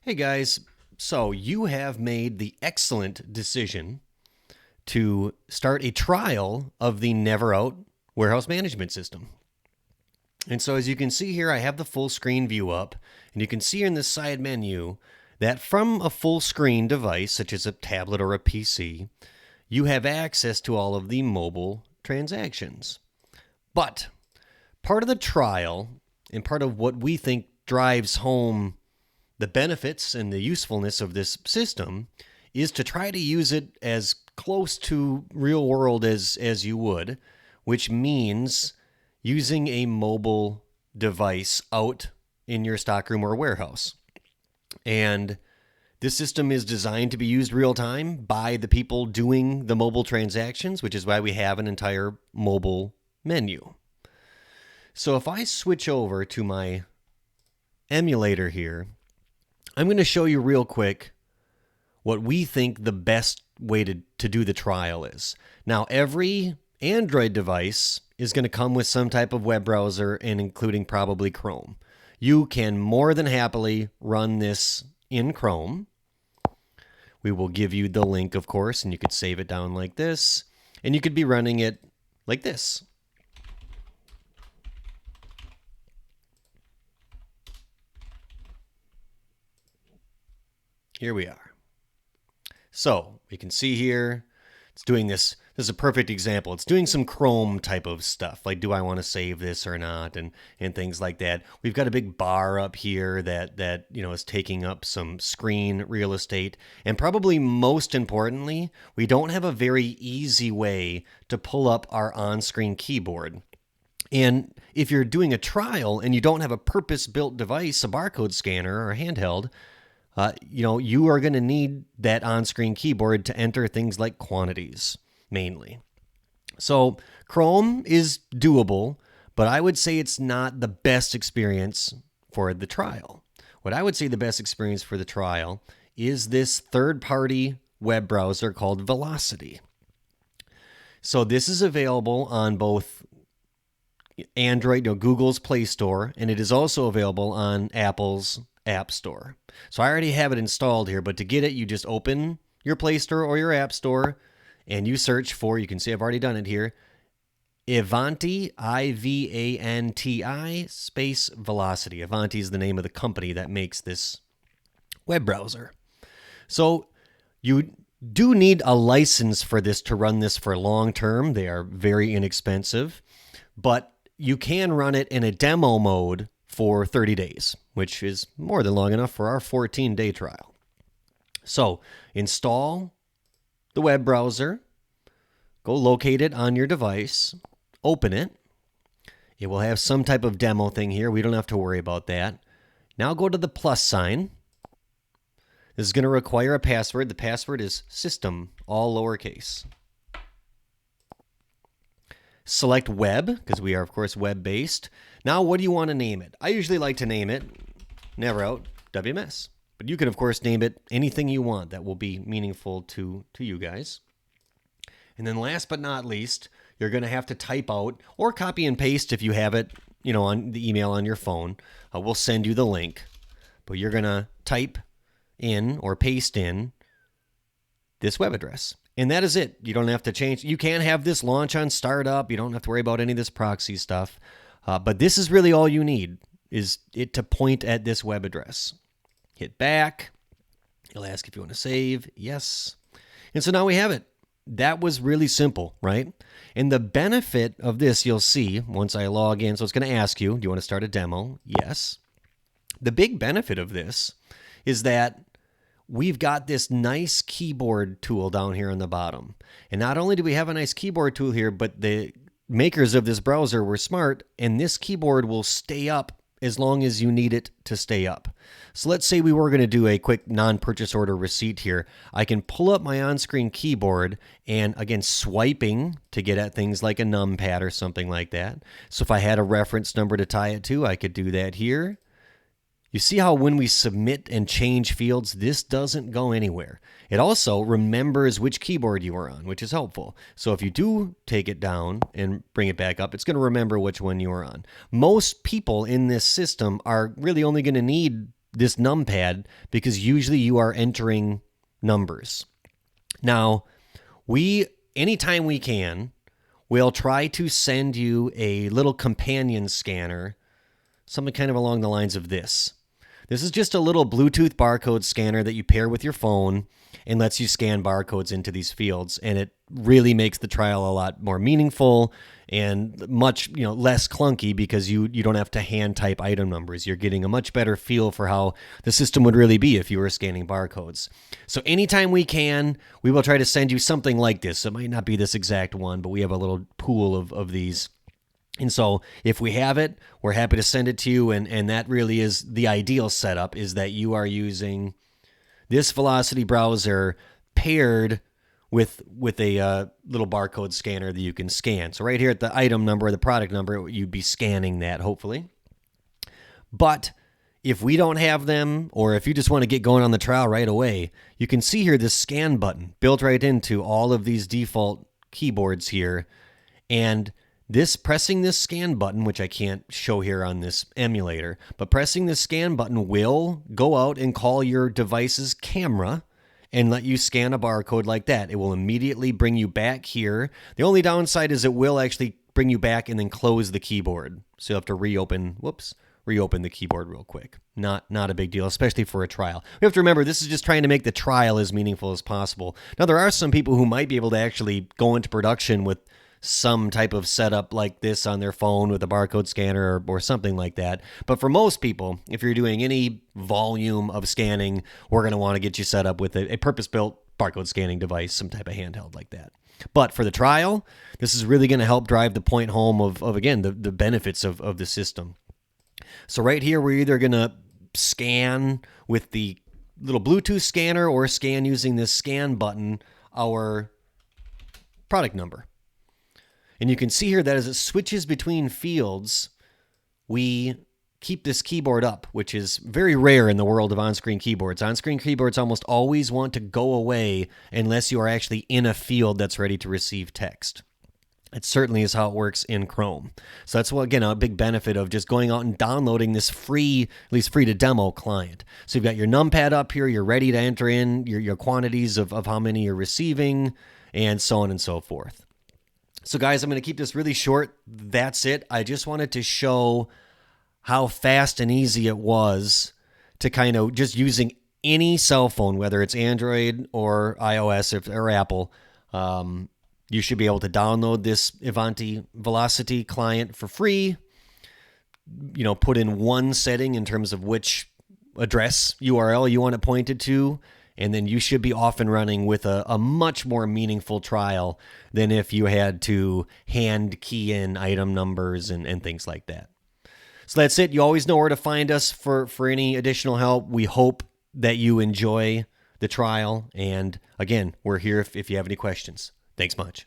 Hey guys, so you have made the excellent decision to start a trial of the NeverOut warehouse management system. And so as you can see here, I have the full screen view up, and you can see in this side menu that from a full screen device, such as a tablet or a PC, you have access to all of the mobile transactions. But part of the trial and part of what we think drives home the benefits and the usefulness of this system is to try to use it as close to real world as you would, which means using a mobile device out in your stockroom or warehouse. And this system is designed to be used real time by the people doing the mobile transactions, which is why we have an entire mobile menu. So if I switch over to my emulator here, I'm going to show you real quick what we think the best way to do the trial is. Now, every Android device is going to come with some type of web browser, and including probably Chrome. You can more than happily run this in Chrome. We will give you the link, of course, and you could save it down like this, and you could be running it like this. Here we are. So we can see here, it's doing this. This is a perfect example. It's doing some Chrome type of stuff, like do I want to save this or not, and things like that. We've got a big bar up here that is taking up some screen real estate, and probably most importantly, we don't have a very easy way to pull up our on-screen keyboard. And if you're doing a trial and you don't have a purpose-built device, a barcode scanner or a handheld, you are going to need that on-screen keyboard to enter things like quantities, mainly. So Chrome is doable, but I would say it's not the best experience for the trial. What I would say the best experience for the trial is this third-party web browser called Velocity. So this is available on both Android, Google's Play Store, and it is also available on Apple's App Store. So I already have it installed here, but to get it, you just open your Play Store or your App Store, and you search for, you can see I've already done it here, Ivanti, Ivanti space Velocity. Ivanti is the name of the company that makes this web browser. So you do need a license for this to run this for long term. They are very inexpensive, but you can run it in a demo mode for 30 days, which is more than long enough for our 14-day trial. So install the web browser, go locate it on your device, open it. It will have some type of demo thing here. We don't have to worry about that. Now go to the plus sign. This is going to require a password. The password is system, all lowercase. Select web, because we are, of course, web-based. Now, what do you want to name it? I usually like to name it NeverOut WMS. But you can, of course, name it anything you want that will be meaningful to you guys. And then last but not least, you're going to have to type out or copy and paste if you have it, on the email on your phone. We'll send you the link. But you're going to type in or paste in this web address. And that is it. You don't have to change. You can have this launch on startup. You don't have to worry about any of this proxy stuff. But this is really all you need, is it to point at this web address. Hit back. It'll ask if you want to save. Yes. And so now we have it. That was really simple, right? And the benefit of this, you'll see once I log in. So it's going to ask you, do you want to start a demo? Yes. The big benefit of this is that we've got this nice keyboard tool down here on the bottom. And not only do we have a nice keyboard tool here, but the makers of this browser were smart, and this keyboard will stay up as long as you need it to stay up. So let's say we were going to do a quick non-purchase order receipt here. I can pull up my on-screen keyboard and, again, swiping to get at things like a numpad or something like that. So if I had a reference number to tie it to, I could do that here. You see how when we submit and change fields, this doesn't go anywhere. It also remembers which keyboard you were on, which is helpful. So if you do take it down and bring it back up, it's going to remember which one you were on. Most people in this system are really only going to need this numpad because usually you are entering numbers. Now, anytime we can, we'll try to send you a little companion scanner, something kind of along the lines of this. This is just a little Bluetooth barcode scanner that you pair with your phone and lets you scan barcodes into these fields. And it really makes the trial a lot more meaningful and much less clunky because you don't have to hand type item numbers. You're getting a much better feel for how the system would really be if you were scanning barcodes. So anytime we can, we will try to send you something like this. It might not be this exact one, but we have a little pool of these. And so if we have it, we're happy to send it to you. And that really is the ideal setup, is that you are using this Velocity browser paired with a little barcode scanner that you can scan. So right here at the item number or the product number, you'd be scanning that, hopefully. But if we don't have them, or if you just want to get going on the trial right away, you can see here this scan button built right into all of these default keyboards here. And pressing this scan button, which I can't show here on this emulator, but pressing this scan button will go out and call your device's camera and let you scan a barcode like that. It will immediately bring you back here. The only downside is it will actually bring you back and then close the keyboard. So you'll have to reopen the keyboard real quick. Not a big deal, especially for a trial. We have to remember, this is just trying to make the trial as meaningful as possible. Now, there are some people who might be able to actually go into production with some type of setup like this on their phone with a barcode scanner or something like that. But for most people, if you're doing any volume of scanning, we're going to want to get you set up with a purpose-built barcode scanning device, some type of handheld like that. But for the trial, this is really going to help drive the point home of again, the benefits of the system. So right here, we're either going to scan with the little Bluetooth scanner or scan using this scan button our product number. And you can see here that as it switches between fields, we keep this keyboard up, which is very rare in the world of on-screen keyboards. On-screen keyboards almost always want to go away unless you are actually in a field that's ready to receive text. It certainly is how it works in Chrome. So that's, again, a big benefit of just going out and downloading this free, at least free to demo client. So you've got your numpad up here. You're ready to enter in your quantities of how many you're receiving and so on and so forth. So guys, I'm going to keep this really short. That's it. I just wanted to show how fast and easy it was to kind of just using any cell phone, whether it's Android or iOS or Apple. You should be able to download this Ivanti Velocity client for free. Put in one setting in terms of which address URL you want it pointed to, and then you should be off and running with a much more meaningful trial than if you had to hand key in item numbers and things like that. So that's it. You always know where to find us for any additional help. We hope that you enjoy the trial. And again, we're here if you have any questions. Thanks much.